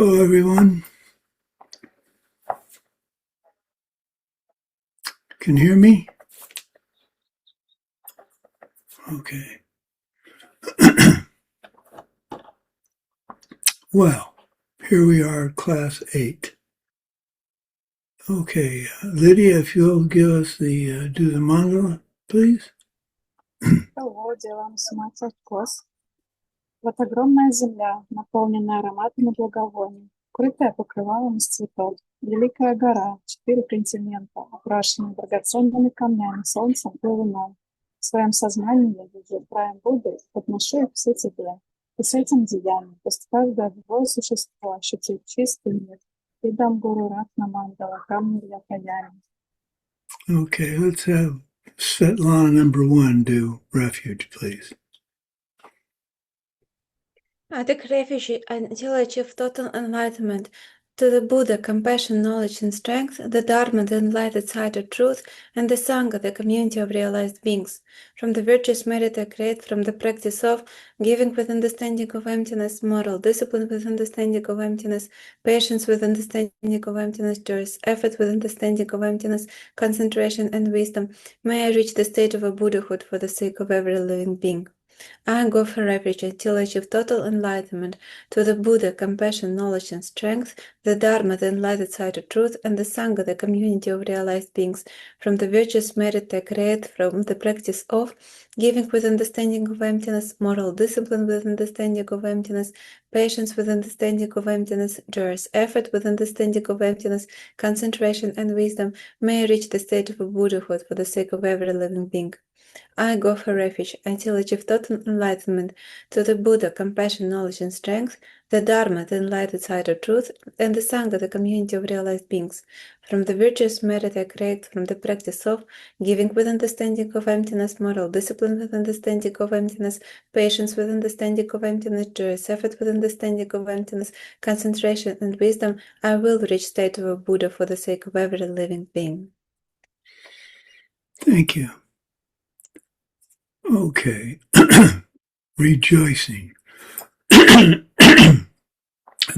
Hello, everyone. Can you hear me? Okay. Well, here we are, class 8. Okay, Lydia, if you'll give us do the mandala, please. Hello, делаем Sumati откос. Вот огромная земля, наполненная ароматами благовоний, крытая покрывалом из цветов. Великая гора, 4 континента, украшенные драгоценными камнями, солнцем и луной. В своем сознании я вижу краем Будды, подношу их все тебе. И с этим деянием пусть каждое живое существо ощутит чистый мир. И дам гуру Ратна Мандала, камни для каяния. Okay, let's have Svetlana number 1 do refuge, please. I take refuge until I achieve total enlightenment. To the Buddha, compassion, knowledge, and strength, the Dharma, the enlightened side of truth, and the Sangha, the community of realized beings. From the virtuous merit I create, from the practice of giving with understanding of emptiness, moral discipline with understanding of emptiness, patience with understanding of emptiness, joyous effort with understanding of emptiness, concentration and wisdom, may I reach the state of a Buddhahood for the sake of every living being. I go for refuge until I achieve total enlightenment. To the Buddha, compassion, knowledge, and strength, the Dharma, the enlightened side of truth, and the Sangha, the community of realized beings. From the virtuous merit I create, from the practice of giving with understanding of emptiness, moral discipline with understanding of emptiness, patience with understanding of emptiness, joyous effort with understanding of emptiness, concentration and wisdom, may I reach the state of a Buddhahood for the sake of every living being. I go for refuge until I achieve total enlightenment. To the Buddha, compassion, knowledge, and strength, the Dharma, the enlightened side of truth, and the Sangha, the community of realized beings. From the virtuous merit I create, from the practice of giving with understanding of emptiness, moral discipline with understanding of emptiness, patience with understanding of emptiness, joyous effort with understanding of emptiness, concentration and wisdom, I will reach state of a Buddha for the sake of every living being. Thank you. Okay. Rejoicing.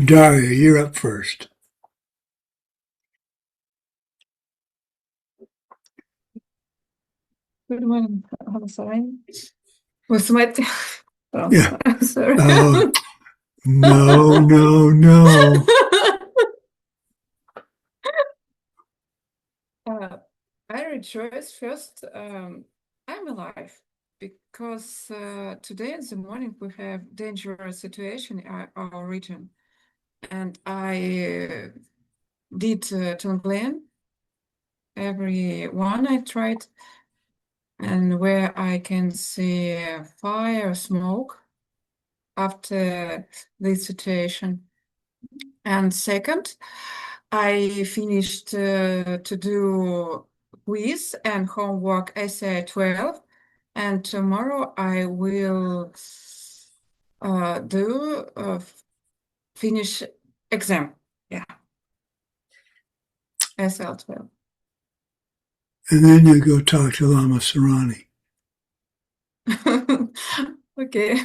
Daria, you're up first. Good morning. I'm sorry. Was Sumati? Oh, Yeah. I'm sorry. No. I rejoice first. I'm alive because today in the morning we have dangerous situation in our region, and I did Tonglen. Every one I tried, and where I can see fire, smoke after this situation. And second, I finished to do quiz and homework ACI 12, and tomorrow I will do finish exam. Yeah, ACI 12. And then you go talk to Lama Sarani. Okay.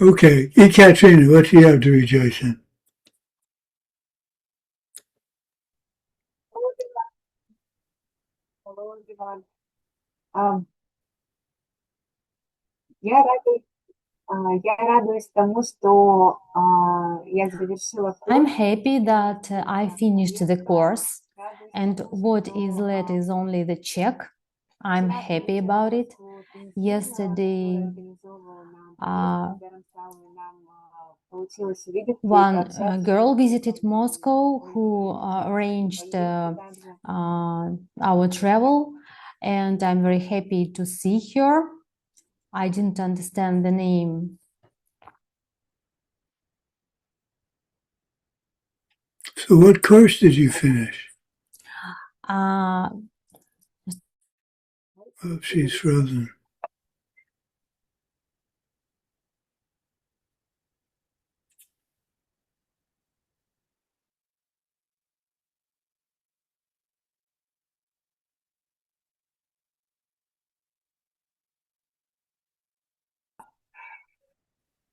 Okay. Ekaterina, what do you have to rejoice in? Hello, everyone. Я радуюсь тому, что я завершила курс. I'm happy that I finished the course, and what is left is only the check. I'm happy about it. Yesterday, one girl visited Moscow who arranged our travel, and I'm very happy to see her. I didn't understand the name. So what course did you finish? Uh, Oh, she's frozen.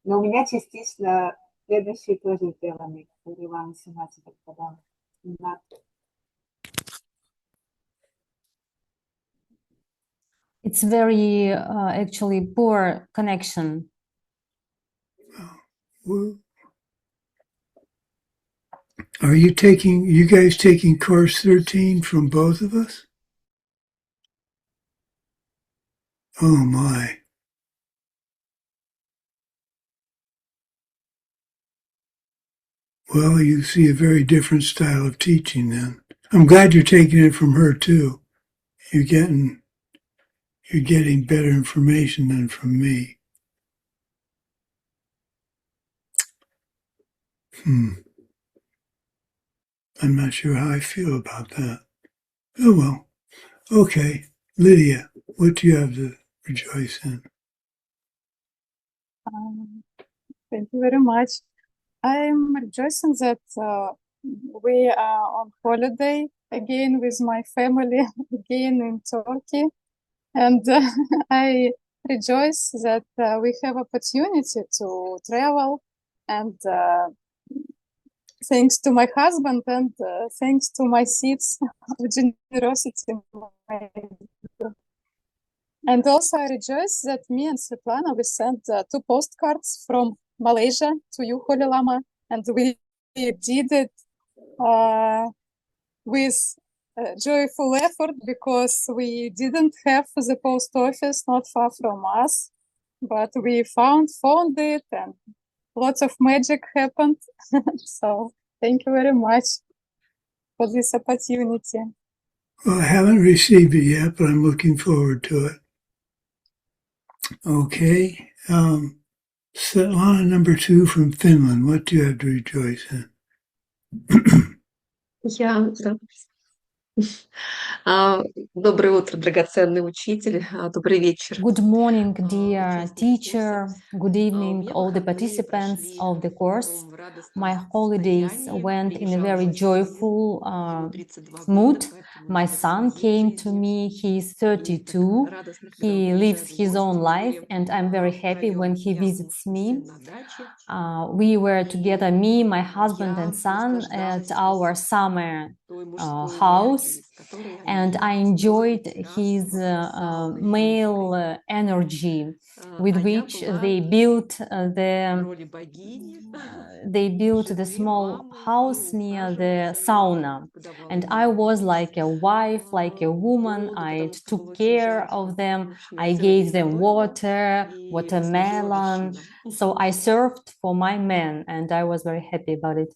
Но у меня частично следующий тоже сделанный, который вам Сумати подал. It's very actually poor connection. Well, are you guys taking course 13 from both of us? Oh my. Well, you see a very different style of teaching then. I'm glad you're taking it from her too. You're getting better information than from me. I'm not sure how I feel about that. Oh well. Okay. Lydia, what do you have to rejoice in? Thank you very much. I'm rejoicing that we are on holiday again with my family, again in Turkey. And I rejoice that we have opportunity to travel, and thanks to my husband and thanks to my seeds of generosity. And also I rejoice that me and Svetlana, we sent 2 postcards from Malaysia to you, Holy Lama, and we did it with joyful effort because we didn't have the post office not far from us, but we found it and lots of magic happened. So thank you very much for this opportunity. Well, I haven't received it yet, but I'm looking forward to it. Okay. Svetlana number 2 from Finland. What do you have to rejoice in? Доброе утро, драгоценный учитель. Добрый вечер. Good morning, dear teacher. Good evening, all the participants of the course. My holidays went in a very joyful mood. My son came to me. He is 32. He lives his own life, and I'm very happy when he visits me. We were together, me, my husband, and son, at our summer house, and I enjoyed his male energy with which they built the small house near the sauna. And I was like a wife, like a woman. I took care of them. I gave them water, watermelon. So I served for my men, and I was very happy about it.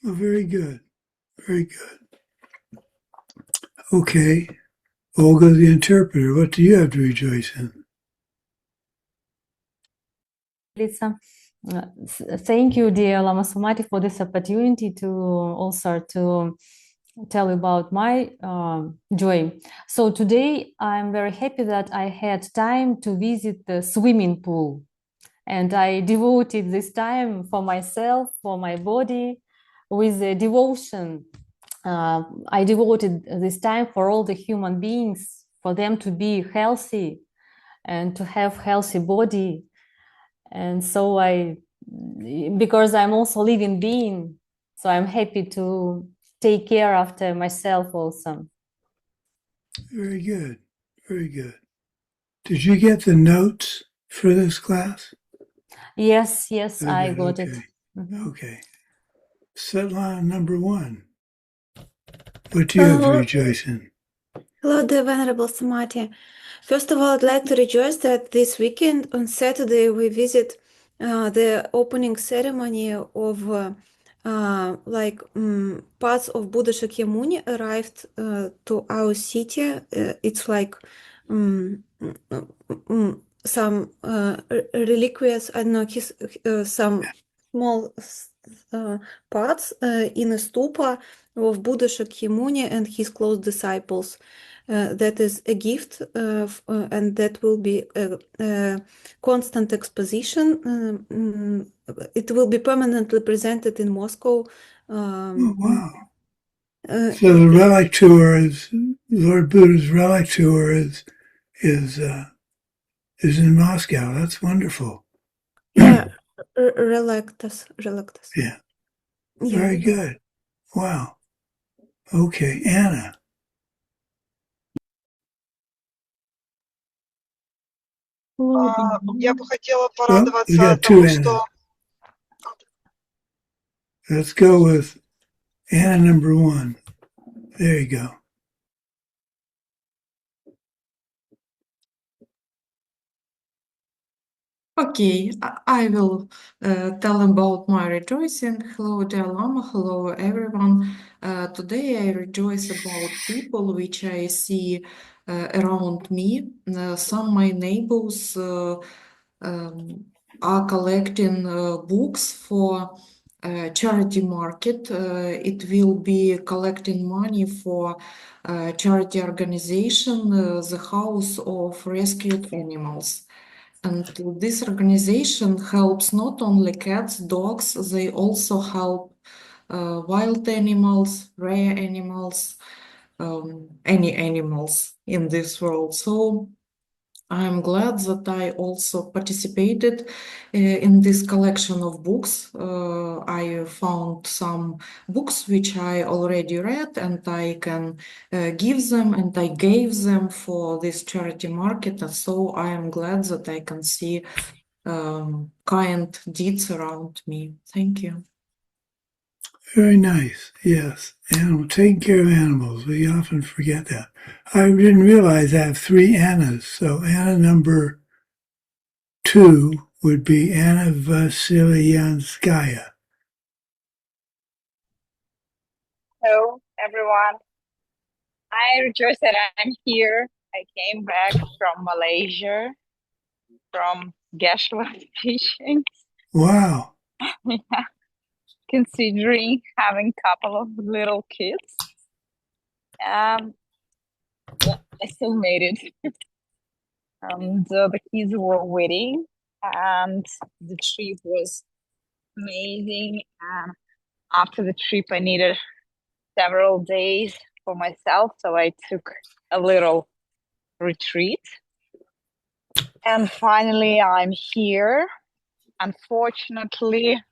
Oh, very good. Very good. Okay. Olga the interpreter, what do you have to rejoice in? Thank you, dear Lama Sumati, for this opportunity to also to tell about my joy. So today I'm very happy that I had time to visit the swimming pool, and I devoted this time for myself, for my body, with devotion. I devoted this time for all the human beings, for them to be healthy and to have healthy body. And so because I'm also a living being, so I'm happy to take care after myself also. Very good. Very good. Did you get the notes for this class? Yes, Very I good. got Okay. it. Mhm. Okay. Svetlana number 1. What do you have to rejoice in? Hello, dear Venerable Sumati. First of all, I'd like to rejoice that this weekend on Saturday we visit the opening ceremony of parts of Buddha Shakyamuni arrived to our city. It's like some reliquious, I don't know, some small parts in a stupa of Buddha Shakyamuni and his close disciples. That is a gift, and that will be a constant exposition. It will be permanently presented in Moscow. Oh, wow. So the relic tour is, Lord Buddha's relic tour is in Moscow. That's wonderful. Yeah, Reluctus. Yeah. Yeah. Very good. Wow. Okay, Anna. Я бы хотела Well, we порадоваться got two тому, Annas. что... Let's go with Anna number one. There you go. Okay, I will tell about my rejoicing. Hello, dear Lama. Hello, everyone. Today I rejoice about people which I see around me. Some my neighbors are collecting books for charity market. It will be collecting money for charity organization, the House of Rescued Animals. And this organization helps not only cats, dogs, they also help wild animals, rare animals, any animals in this world. So I'm glad that I also participated in this collection of books. I found some books which I already read and I can give them, and I gave them for this charity market. And so I am glad that I can see kind deeds around me. Thank you. Very nice. Yes. Taking care of animals. We often forget that. I didn't realize I have three Annas. So Anna number 2 would be Anna Vasilyanskaya. Hello, everyone. I rejoice that I'm here. I came back from Malaysia, from Gashua fishing. Wow. Considering having a couple of little kids. Yeah, I still made it. And the kids were waiting, and the trip was amazing. And after the trip, I needed several days for myself, so I took a little retreat. And finally, I'm here. Unfortunately,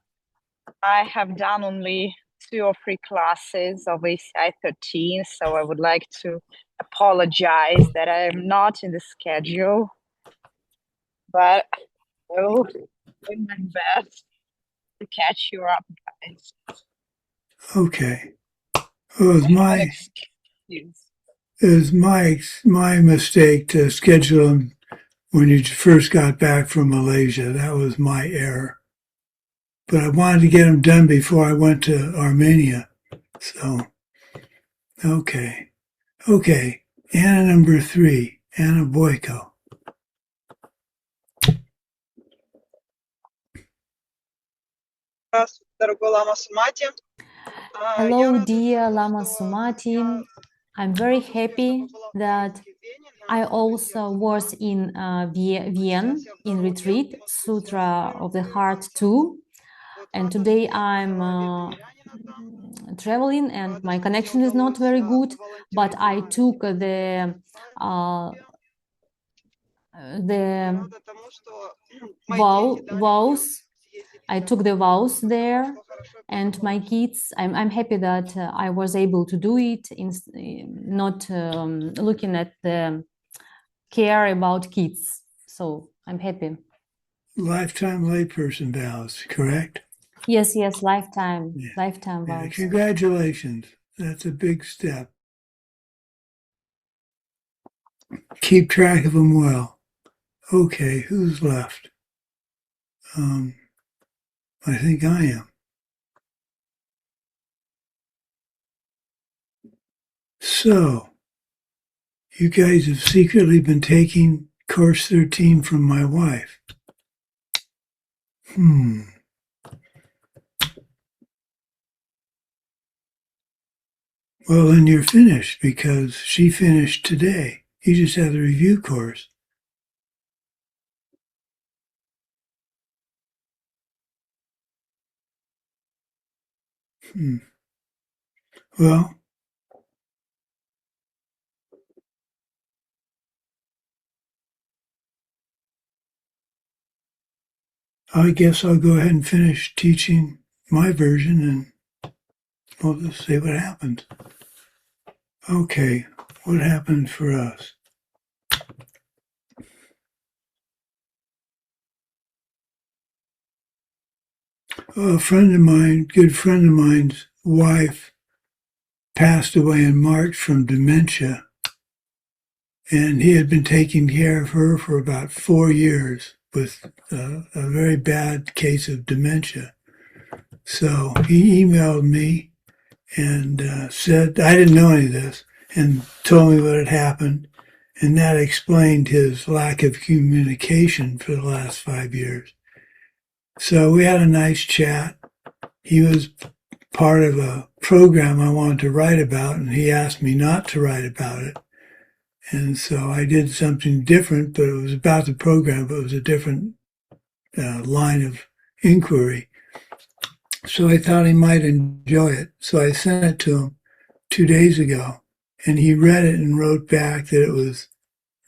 I have done only 2 or 3 classes of ACI 13, so I would like to apologize that I am not in the schedule, but I will do my best to catch you up, guys. Okay. Well, it was my Excuse. it was my mistake to schedule them when you first got back from Malaysia. That was my error. But I wanted to get them done before I went to Armenia. So, okay. Okay. Anna number 3, Anna Boyko. Здравствуйте, дорогой Лама Сумати. Hello, dear Lama Sumati. I'm very happy that I also was in Vienna in retreat, Sutra of the Heart 2. And today I'm traveling and my connection is not very good, but I took the vows. I took the vows there, and my kids. I'm happy that I was able to do it, not looking at the care about kids. So I'm happy. Lifetime layperson vows, correct? Yes, lifetime Yeah, vows. congratulations. That's a big step. Keep track of them well. Okay, who's left? I think I am. So, you guys have secretly been taking course 13 from my wife. Well, then you're finished because she finished today. You just had the review course. Well, I guess I'll go ahead and finish teaching my version and we'll just see what happens. Okay, what happened for us? A friend of mine, good friend of mine's wife passed away in March from dementia, and he had been taking care of her for about 4 years with a very bad case of dementia. So he emailed me and said, I didn't know any of this, and told me what had happened, and that explained his lack of communication for the last 5 years. So we had a nice chat. He was part of a program I wanted to write about, and he asked me not to write about it. And so I did something different, but it was about the program, but it was a different line of inquiry. So I thought he might enjoy it. So I sent it to him 2 days ago, and he read it and wrote back that it was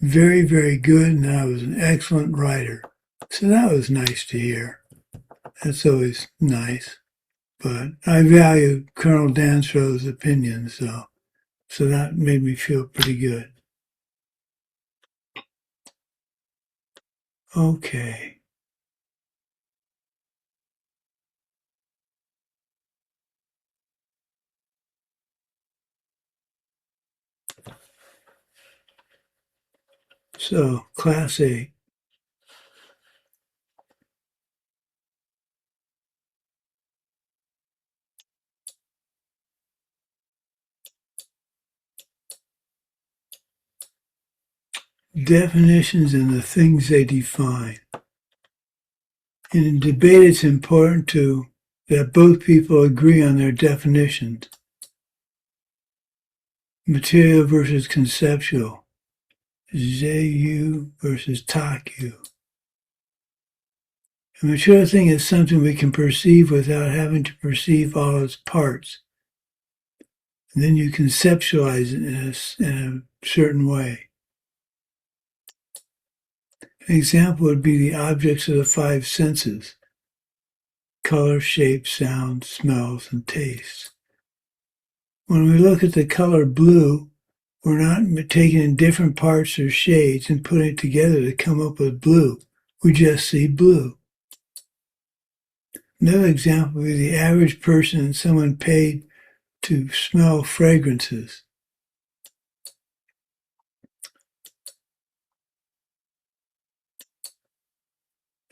very, very good and that I was an excellent writer. So that was nice to hear. That's always nice. But I value Colonel Danstrow's opinion, so that made me feel pretty good. Okay. So, Class A. Definitions and the things they define. In debate, it's important that both people agree on their definitions. Material versus conceptual. Zeu versus Taku. A material thing is something we can perceive without having to perceive all its parts. And then you conceptualize it in a certain way. An example would be the objects of the 5 senses: color, shape, sound, smells, and tastes. When we look at the color blue, we're not taking in different parts or shades and putting it together to come up with blue. We just see blue. Another example would be the average person and someone paid to smell fragrances.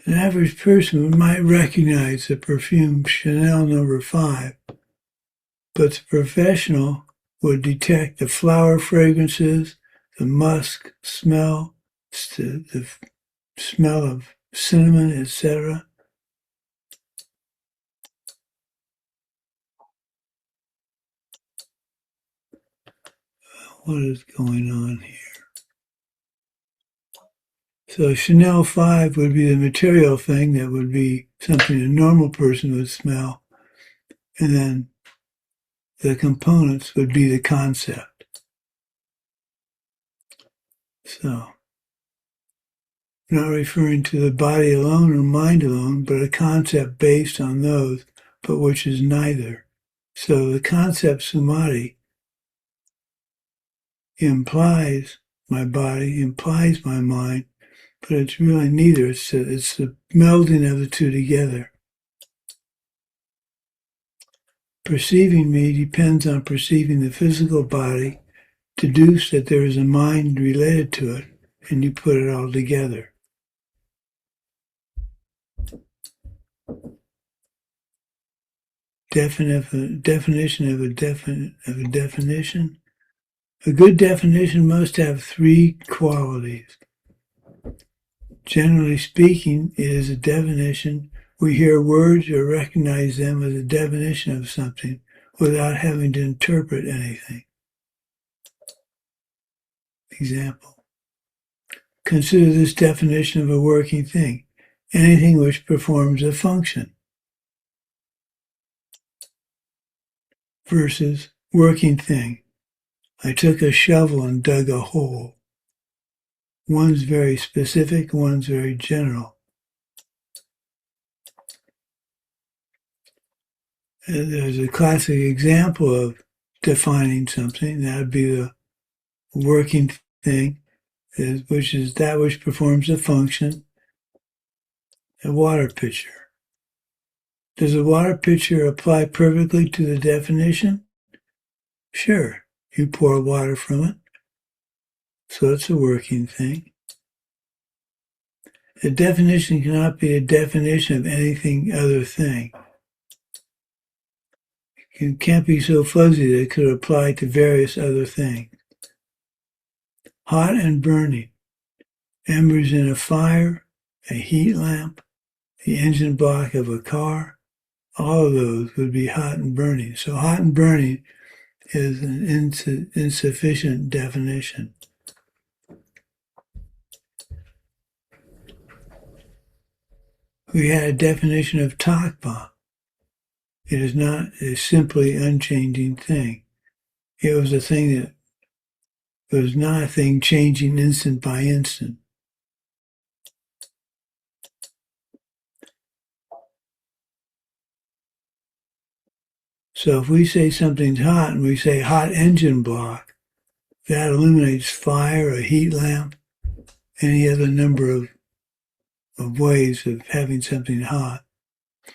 An average person might recognize the perfume Chanel No. 5, but the professional would detect the flower fragrances, the musk smell, the smell of cinnamon, etc. What is going on here? So Chanel 5 would be the material thing that would be something a normal person would smell. And then the components would be the concept. So, not referring to the body alone or mind alone, but a concept based on those, but which is neither. So the concept Sumati implies my body, implies my mind, but it's really neither. It's the melding of the two together. Perceiving me depends on perceiving the physical body, deduce that there is a mind related to it, and you put it all together. Definition of a definition. A good definition must have 3 qualities. Generally speaking, it is a definition. We hear words or recognize them as a definition of something without having to interpret anything. Example. Consider this definition of a working thing: anything which performs a function. Versus working thing: I took a shovel and dug a hole. One's very specific, one's very general. There's a classic example of defining something. That would be the working thing, which is that which performs a function, a water pitcher. Does a water pitcher apply perfectly to the definition? Sure, you pour water from it, so it's a working thing. The definition cannot be a definition of anything other thing. It can't be so fuzzy that it could apply to various other things. Hot and burning, embers in a fire, a heat lamp, the engine block of a car, all of those would be hot and burning. So hot and burning is an insufficient definition. We had a definition of takpa. It is not a simply unchanging thing. It was a thing that was not a thing changing instant by instant. So if we say something's hot and we say hot engine block, that eliminates fire, a heat lamp, any other number of ways of having something hot.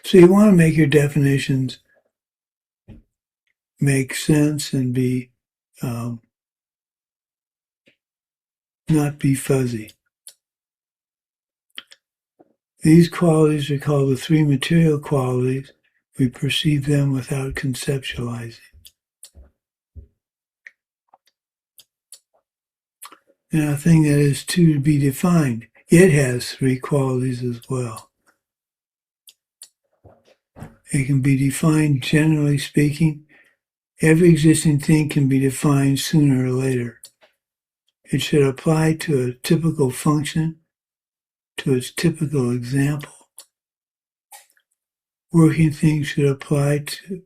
So you want to make your definitions make sense and be not be fuzzy. These qualities are called the three material qualities. We perceive them without conceptualizing. Now, a thing that is to be defined, it has three qualities as well. It can be defined, generally speaking. Every existing thing can be defined sooner or later. It should apply to a typical function, to its typical example. Working things should apply to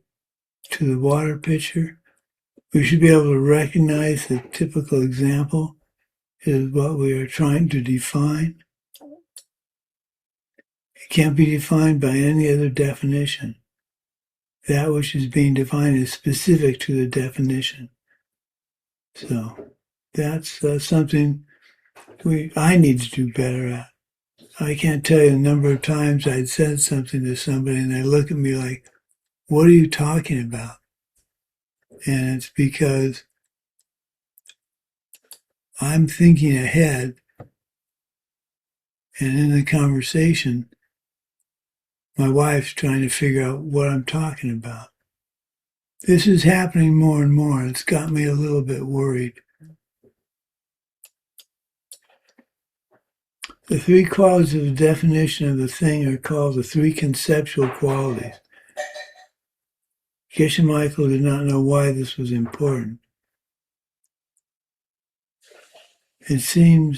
the water pitcher. We should be able to recognize the typical example is what we are trying to define. It can't be defined by any other definition. That which is being defined is specific to the definition. So that's something I need to do better at. I can't tell you the number of times I'd said something to somebody and they look at me like, what are you talking about? And it's because I'm thinking ahead, and in the conversation, my wife's trying to figure out what I'm talking about. This is happening more and more. It's got me a little bit worried. The three qualities of the definition of the thing are called the three conceptual qualities. Geshe Michael did not know why this was important. It seemed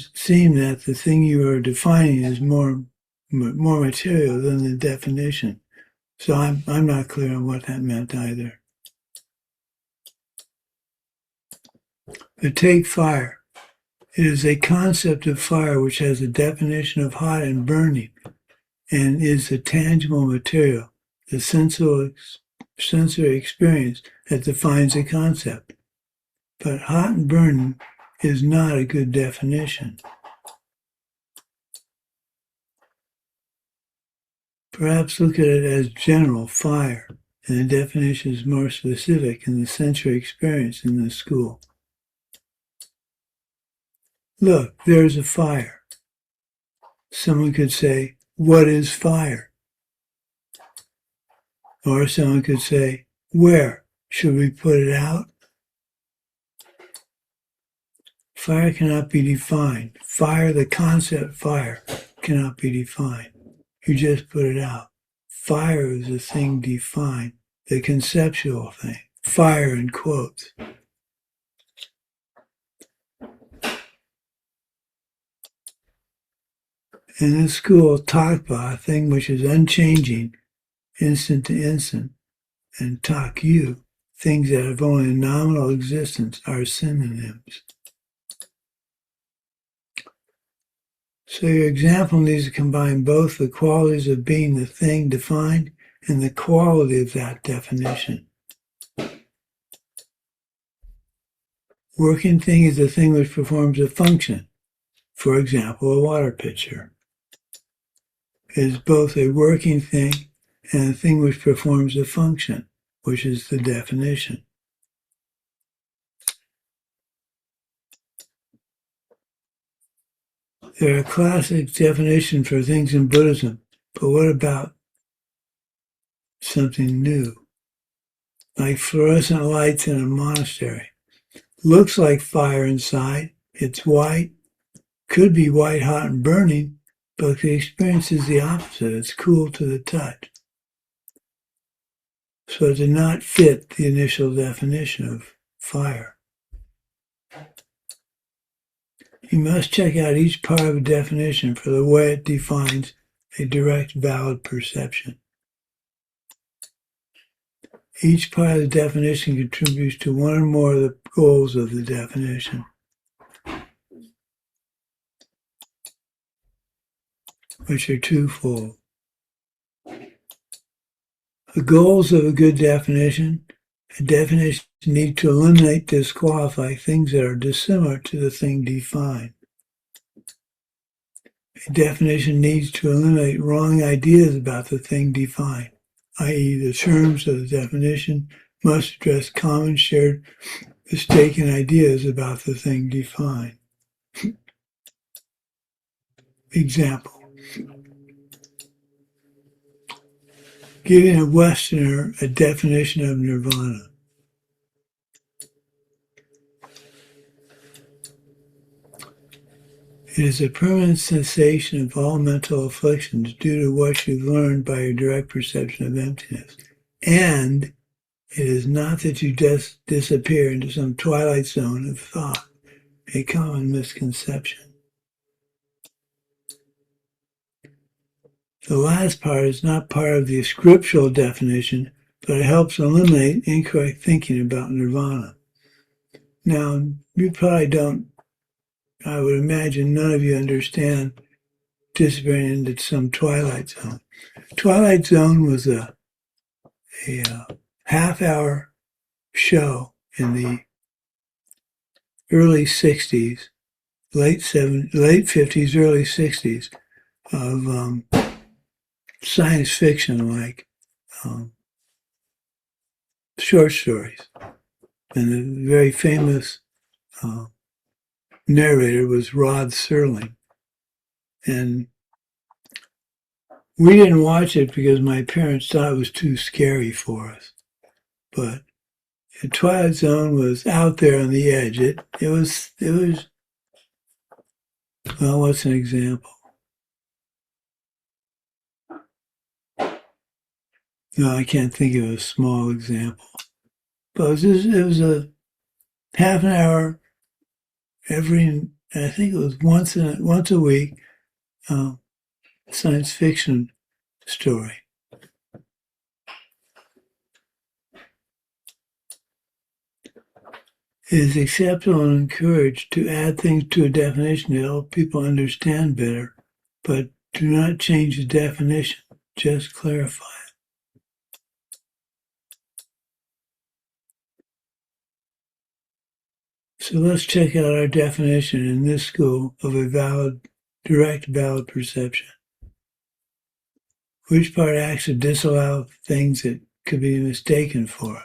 that the thing you are defining is more material than the definition. So I'm not clear on what that meant either. But take fire. It is a concept of fire which has a definition of hot and burning and is a tangible material, the sensory experience that defines a concept. But hot and burning is not a good definition. Perhaps look at it as general fire, and the definition is more specific in the sensory experience in the school. Look, there's a fire. Someone could say, what is fire? Or someone could say, where? Should we put it out? Fire cannot be defined. Fire, the concept fire, cannot be defined. You just put it out. Fire is a thing defined, the conceptual thing. Fire in quotes. In this school, takpa, a thing which is unchanging, instant to instant, and takyu, things that have only a nominal existence, are synonyms. So your example needs to combine both the qualities of being the thing defined and the quality of that definition. Working thing is a thing which performs a function. For example, a water pitcher is both a working thing and a thing which performs a function, which is the definition. There are classic definitions for things in Buddhism, but what about something new? Like fluorescent lights in a monastery. Looks like fire inside. It's white. Could be white hot and burning, but the experience is the opposite. It's cool to the touch. So it did not fit the initial definition of fire. You must check out each part of a definition for the way it defines a direct, valid perception. Each part of the definition contributes to one or more of the goals of the definition, which are twofold. The goals of a good definition: a definition needs to eliminate, disqualify things that are dissimilar to the thing defined. A definition needs to eliminate wrong ideas about the thing defined, i.e., the terms of the definition must address common shared mistaken ideas about the thing defined. Example: giving a Westerner a definition of nirvana. It is a permanent cessation of all mental afflictions due to what you've learned by your direct perception of emptiness. And it is not that you just disappear into some twilight zone of thought, a common misconception. The last part is not part of the scriptural definition, but it helps eliminate incorrect thinking about nirvana. Now, you probably don't, I would imagine none of you understand disappearing into some twilight zone. Twilight Zone was a half-hour show in the early 60s, late 50s, early 60s of science fiction, like short stories. And the very famous narrator was Rod Serling. And we didn't watch it because my parents thought it was too scary for us. But the Twilight Zone was out there on the edge. It was, well, what's an example? No, I can't think of a small example. But it was a half an hour every, I think it was once a week, science fiction story. It is acceptable and encouraged to add things to a definition to help people understand better, but do not change the definition, just clarify it. So let's check out our definition in this school of a direct valid perception. Which part acts to disallow things that could be mistaken for?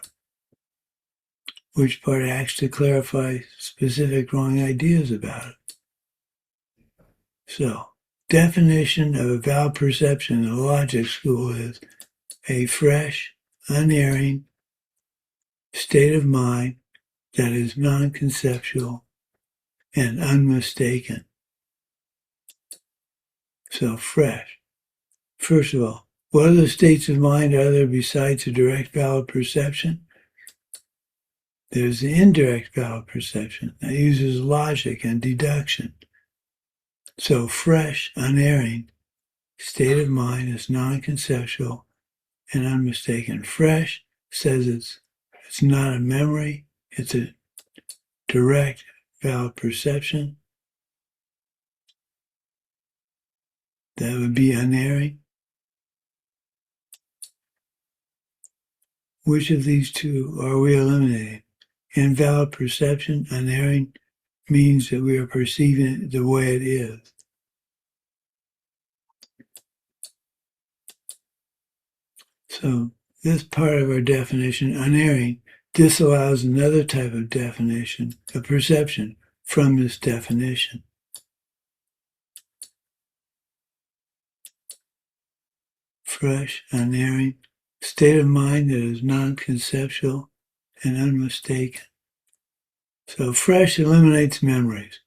Which part acts to clarify specific wrong ideas about it? So, definition of a valid perception in the logic school is a fresh, unerring state of mind that is non-conceptual and unmistaken. So, fresh. First of all, what other states of mind are there besides a direct valid perception? There's the indirect valid perception that uses logic and deduction. So fresh, unerring state of mind is non-conceptual and unmistaken. Fresh says it's not a memory, it's a direct valid perception. That would be unerring. Which of these two are we eliminating? Invalid perception, unerring, means that we are perceiving it the way it is. So this part of our definition, unerring, disallows another type of definition, of perception, from this definition. Fresh, unerring, state of mind that is non-conceptual and unmistaken. So fresh eliminates memories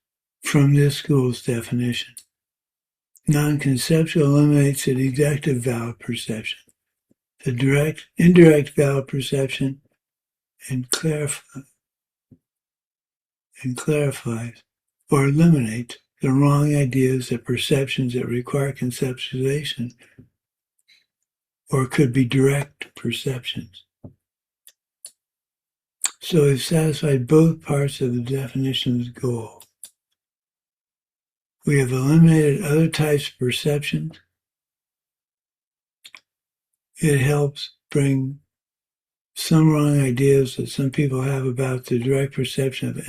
from this school's definition. Non-conceptual eliminates the deductive valid perception. The direct, indirect valid perception and clarifies or eliminates the wrong ideas of perceptions that require conceptualization or could be direct perceptions. So we've satisfied both parts of the definition's goal. We have eliminated other types of perceptions. It helps bring some wrong ideas that some people have about the direct perception of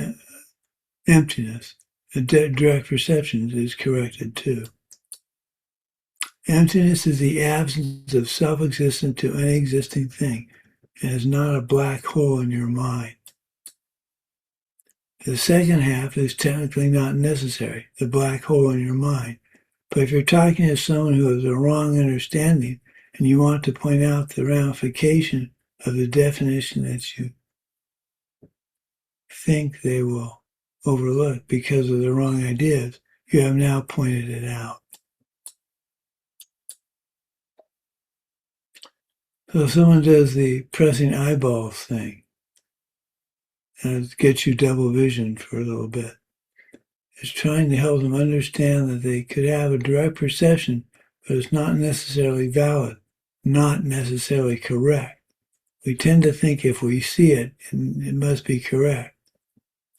emptiness. The direct perception is corrected too. Emptiness is the absence of self-existent to any existing thing, and is not a black hole in your mind. The second half is technically not necessary, the black hole in your mind. But if you're talking to someone who has a wrong understanding and you want to point out the ramification of the definition that you think they will overlook because of the wrong ideas, you have now pointed it out. So someone does the pressing eyeballs thing, and it gets you double vision for a little bit. It's trying to help them understand that they could have a direct perception, but it's not necessarily valid, not necessarily correct. We tend to think if we see it, it must be correct.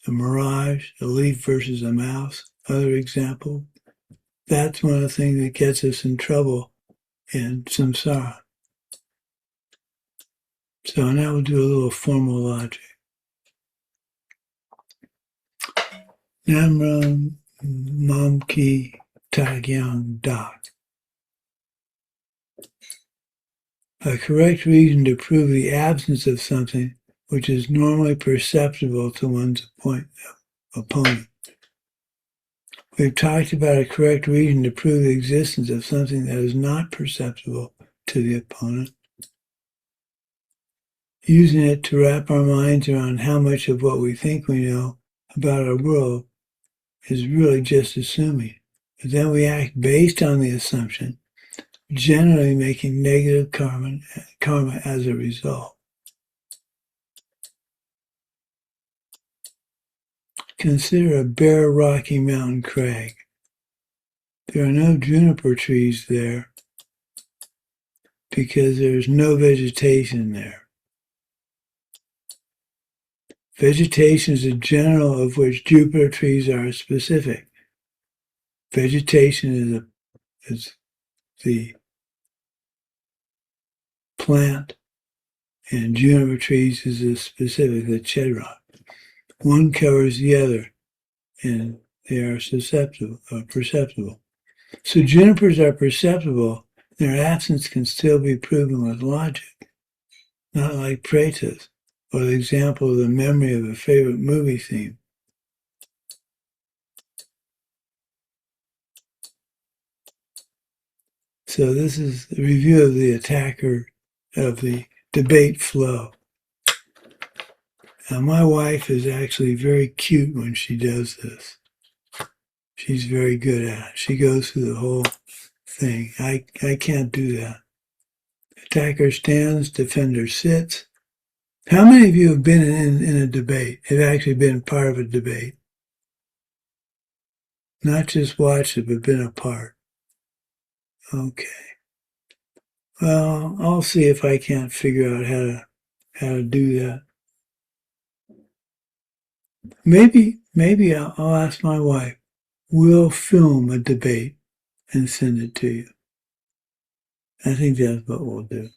A mirage, a leaf versus a mouse, other example. That's one of the things that gets us in trouble in samsara. So now we'll do a little formal logic. Namram Mamki Tagyang Dak. A correct reason to prove the absence of something which is normally perceptible to one's opponent. We've talked about a correct reason to prove the existence of something that is not perceptible to the opponent, using it to wrap our minds around how much of what we think we know about our world is really just assuming. But then we act based on the assumption, generally making negative karma as a result. Consider a bare rocky mountain crag. There are no juniper trees there because there's no vegetation there. Vegetation is a general of which juniper trees are specific. Vegetation is the plant, and juniper trees is a specific, the chedrock. One covers the other, and they are perceptible. So junipers are perceptible. Their absence can still be proven with logic, not like pretas, or the example of the memory of a favorite movie theme. So this is the review of the attacker of the debate flow. Now my wife is actually very cute when she does this. She's very good at it. She goes through the whole thing. I can't do that. Attacker stands, defender sits. How many of you have been in a debate, have actually been part of a debate? Not just watched it, but been a part. Okay. Well, I'll see if I can't figure out how to do that. Maybe I'll ask my wife. We'll film a debate and send it to you. I think that's what we'll do.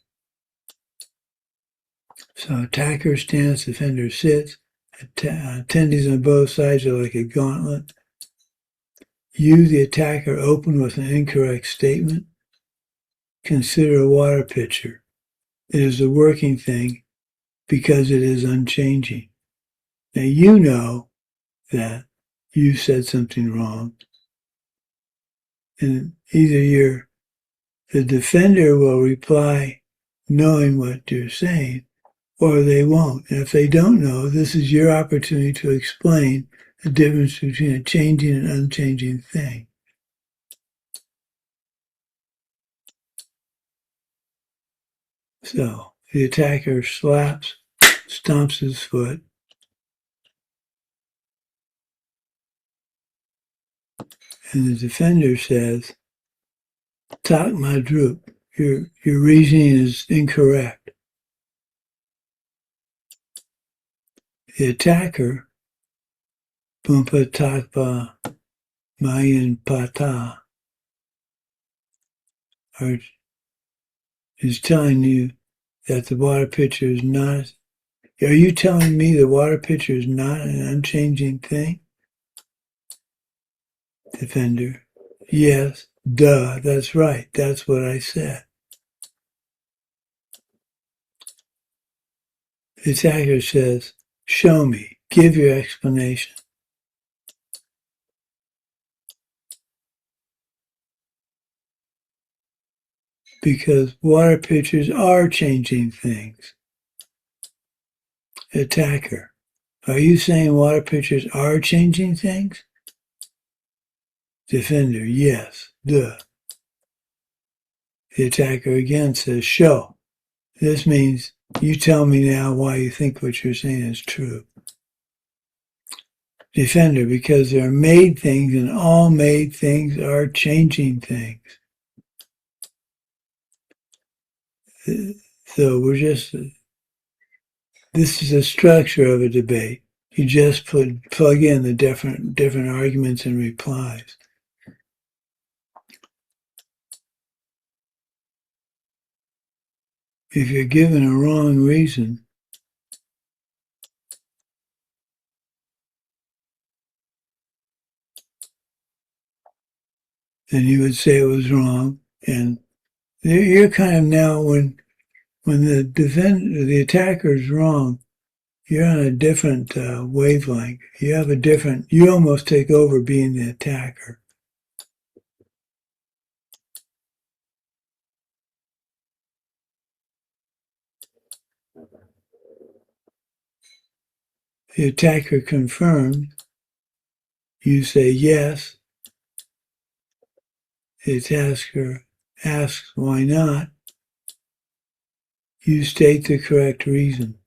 So attacker stands, defender sits. Attendees on both sides are like a gauntlet. You, the attacker, open with an incorrect statement. Consider a water pitcher. It is a working thing because it is unchanging. Now you know that you said something wrong. And either the defender will reply knowing what you're saying, or they won't. And if they don't know, this is your opportunity to explain the difference between a changing and unchanging thing. So the attacker slaps, stomps his foot, and the defender says, "Tak madrup, your reasoning is incorrect." The attacker, "Bumpa takpa mayan pata," is telling you that the water pitcher is not. Are you telling me the water pitcher is not an unchanging thing? Defender, yes, duh, that's right, that's what I said. The attacker says, show me, give your explanation. Because water pitchers are changing things. Attacker, are you saying water pitchers are changing things? Defender, yes, duh. The attacker again says, show. This means you tell me now why you think what you're saying is true. Defender, because they're made things and all made things are changing things. So this is a structure of a debate. You just plug in the different arguments and replies. If you're given a wrong reason, then you would say it was wrong. And you're kind of now, when the attacker is wrong, you're on a different wavelength. You almost take over being the attacker. The attacker confirms. You say yes. The attacker asks why not. You state the correct reason.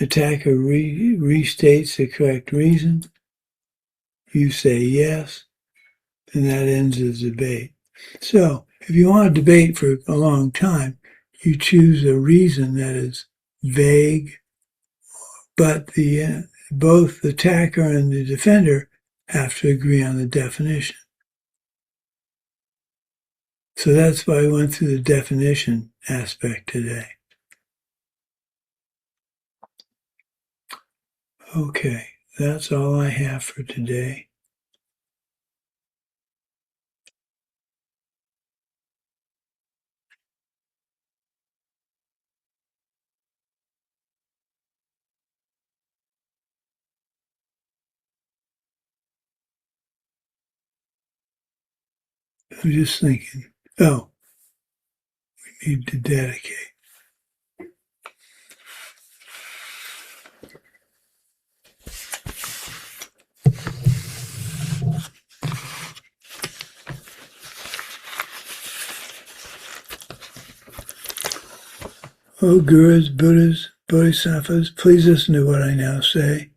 Attacker restates the correct reason. You say yes, and that ends the debate. So, if you want to debate for a long time, you choose a reason that is vague, but both the attacker and the defender have to agree on the definition. So that's why I went through the definition aspect today. Okay, that's all I have for today. I'm just thinking, we need to dedicate. O Gurus, Buddhas, Bodhisattvas, please listen to what I now say.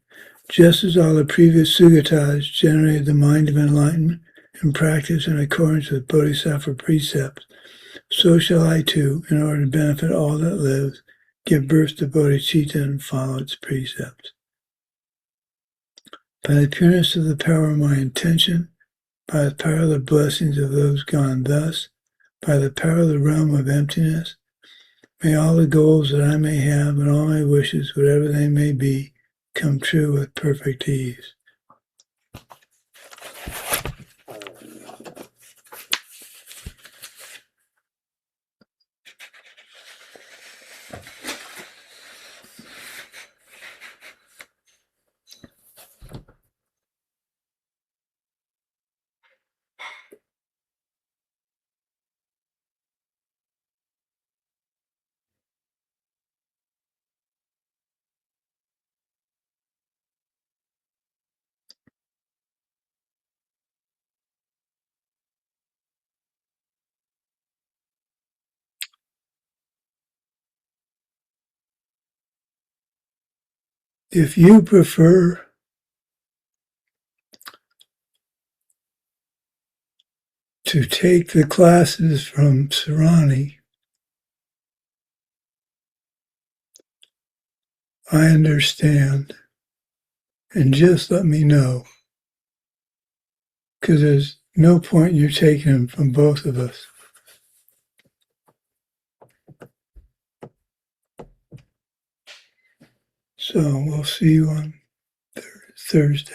Just as all the previous Sugatas generated the mind of enlightenment and practice in accordance with Bodhisattva precepts, so shall I too, in order to benefit all that lives, give birth to bodhicitta and follow its precepts. By the pureness of the power of my intention, by the power of the blessings of those gone thus, by the power of the realm of emptiness, May all the goals that I may have and all my wishes, whatever they may be, come true with perfect ease. If you prefer to take the classes from Sarani, I understand. And just let me know, because there's no point in you taking them from both of us. So we'll see you on Thursday.